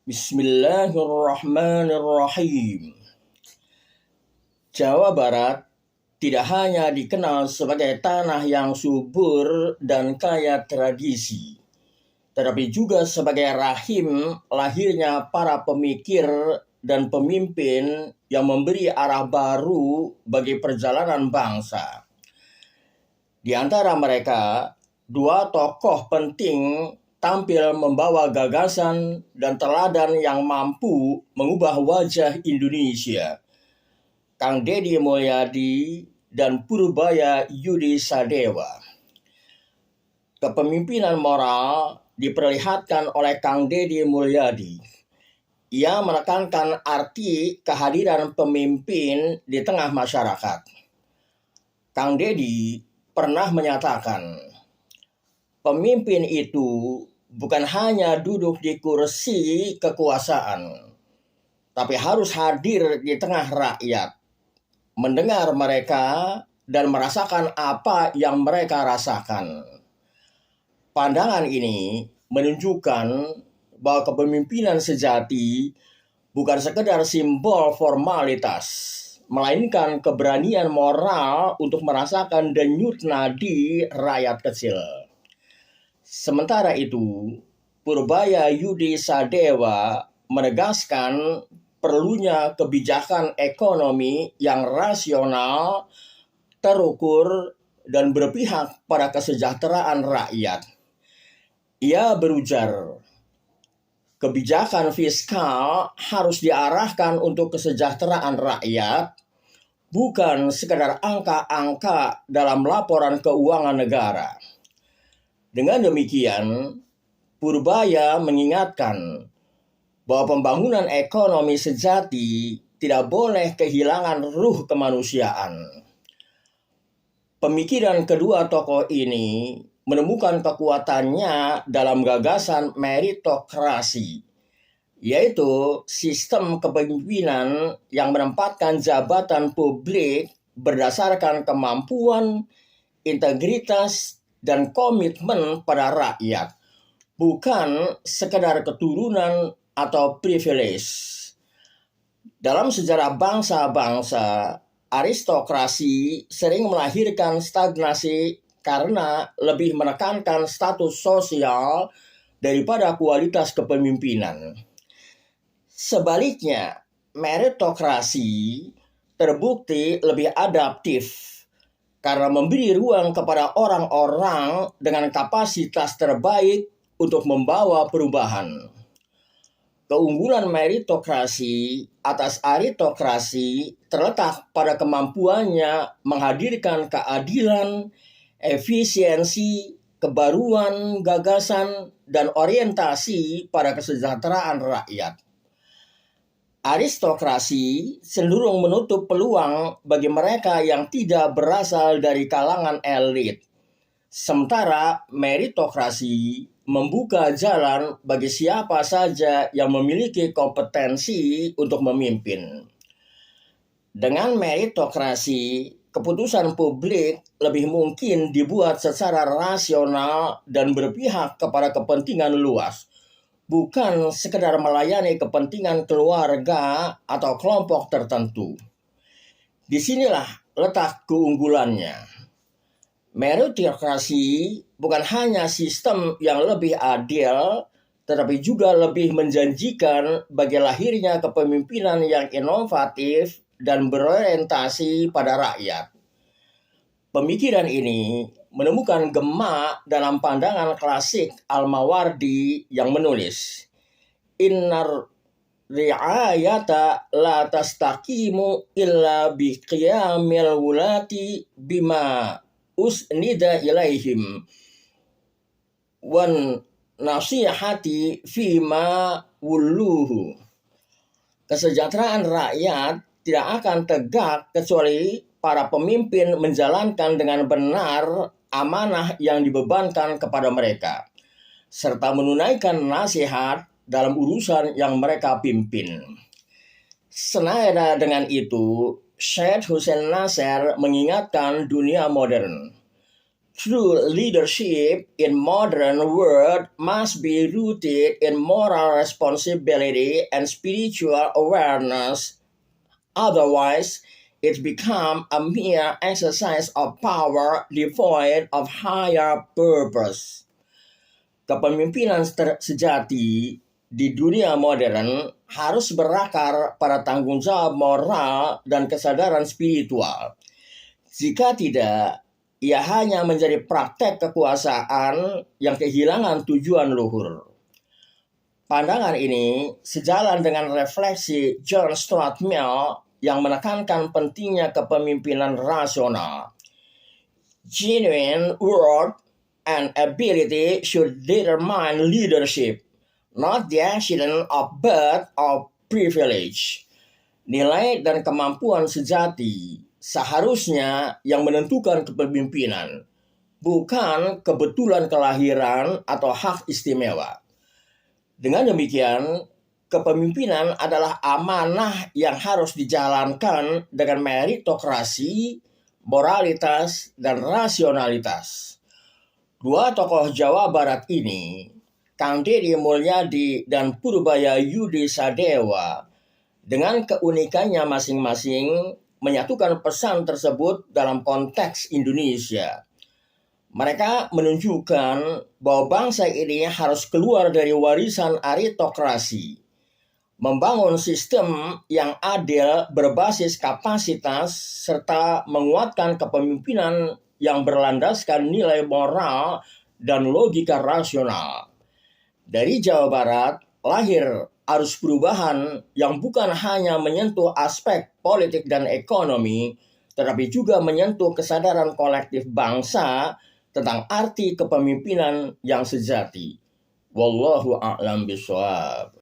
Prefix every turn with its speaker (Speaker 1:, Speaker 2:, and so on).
Speaker 1: Bismillahirrahmanirrahim. Jawa Barat tidak hanya dikenal sebagai tanah yang subur dan kaya tradisi, tetapi juga sebagai rahim lahirnya para pemikir dan pemimpin yang memberi arah baru bagi perjalanan bangsa. Di antara mereka, dua tokoh penting tampil membawa gagasan dan teladan yang mampu mengubah wajah Indonesia. Kang Deddy Mulyadi dan Purbaya Yudi Sadewa. Kepemimpinan moral diperlihatkan oleh Kang Deddy Mulyadi. Ia menekankan arti kehadiran pemimpin di tengah masyarakat. Kang Deddy pernah menyatakan, pemimpin itu bukan hanya duduk di kursi kekuasaan, tapi harus hadir di tengah rakyat, mendengar mereka dan merasakan apa yang mereka rasakan. Pandangan ini menunjukkan bahwa kepemimpinan sejati bukan sekedar simbol formalitas, melainkan keberanian moral untuk merasakan denyut nadi rakyat kecil. Sementara itu, Purbaya Yudi Sadewa menegaskan perlunya kebijakan ekonomi yang rasional, terukur, dan berpihak pada kesejahteraan rakyat. Ia berujar, kebijakan fiskal harus diarahkan untuk kesejahteraan rakyat, bukan sekedar angka-angka dalam laporan keuangan negara. Dengan demikian, Purbaya mengingatkan bahwa pembangunan ekonomi sejati tidak boleh kehilangan ruh kemanusiaan. Pemikiran kedua tokoh ini menemukan kekuatannya dalam gagasan meritokrasi, yaitu sistem kepemimpinan yang menempatkan jabatan publik berdasarkan kemampuan, integritas, dan komitmen pada rakyat, bukan sekedar keturunan atau privilege. Dalam sejarah bangsa-bangsa, aristokrasi sering melahirkan stagnasi karena lebih menekankan status sosial daripada kualitas kepemimpinan. Sebaliknya, meritokrasi terbukti lebih adaptif karena memberi ruang kepada orang-orang dengan kapasitas terbaik untuk membawa perubahan. Keunggulan meritokrasi atas aritokrasi terletak pada kemampuannya menghadirkan keadilan, efisiensi, kebaruan, gagasan, dan orientasi pada kesejahteraan rakyat. Aristokrasi cenderung menutup peluang bagi mereka yang tidak berasal dari kalangan elit, sementara meritokrasi membuka jalan bagi siapa saja yang memiliki kompetensi untuk memimpin. Dengan meritokrasi, keputusan publik lebih mungkin dibuat secara rasional dan berpihak kepada kepentingan luas, bukan sekedar melayani kepentingan keluarga atau kelompok tertentu. Disinilah letak keunggulannya. Meritokrasi bukan hanya sistem yang lebih adil, tetapi juga lebih menjanjikan bagi lahirnya kepemimpinan yang inovatif dan berorientasi pada rakyat. Pemikiran ini menemukan gema dalam pandangan klasik Al-Mawardi yang menulis, Innar ri'ayata la tastaqimu illa biqiyamil wulati bima usnida ilaihim wan nasihati fima wulluhu. Kesejahteraan rakyat tidak akan tegak kecuali para pemimpin menjalankan dengan benar amanah yang dibebankan kepada mereka, serta menunaikan nasihat dalam urusan yang mereka pimpin. Senada dengan itu, Syed Hussein Nasr mengingatkan dunia modern. True leadership in modern world must be rooted in moral responsibility and spiritual awareness. Otherwise, it becomes a mere exercise of power devoid of higher purpose. Kepemimpinan sejati di dunia modern harus berakar pada tanggung jawab moral dan kesadaran spiritual. Jika tidak, ia hanya menjadi praktek kekuasaan yang kehilangan tujuan luhur. Pandangan ini sejalan dengan refleksi John Stuart Mill yang menekankan pentingnya kepemimpinan rasional. Genuine worth and ability should determine leadership, not the accident of birth or privilege. Nilai dan kemampuan sejati seharusnya yang menentukan kepemimpinan, bukan kebetulan kelahiran atau hak istimewa. Dengan demikian, kepemimpinan adalah amanah yang harus dijalankan dengan meritokrasi, moralitas, dan rasionalitas. Dua tokoh Jawa Barat ini, Kang Deddy Mulyadi dan Purbaya Yudi Sadewa, dengan keunikannya masing-masing menyatukan pesan tersebut dalam konteks Indonesia. Mereka menunjukkan bahwa bangsa ini harus keluar dari warisan aritokrasi, membangun sistem yang adil berbasis kapasitas, serta menguatkan kepemimpinan yang berlandaskan nilai moral dan logika rasional. Dari Jawa Barat lahir arus perubahan yang bukan hanya menyentuh aspek politik dan ekonomi, tetapi juga menyentuh kesadaran kolektif bangsa tentang arti kepemimpinan yang sejati. Wallahu a'lam bishawab.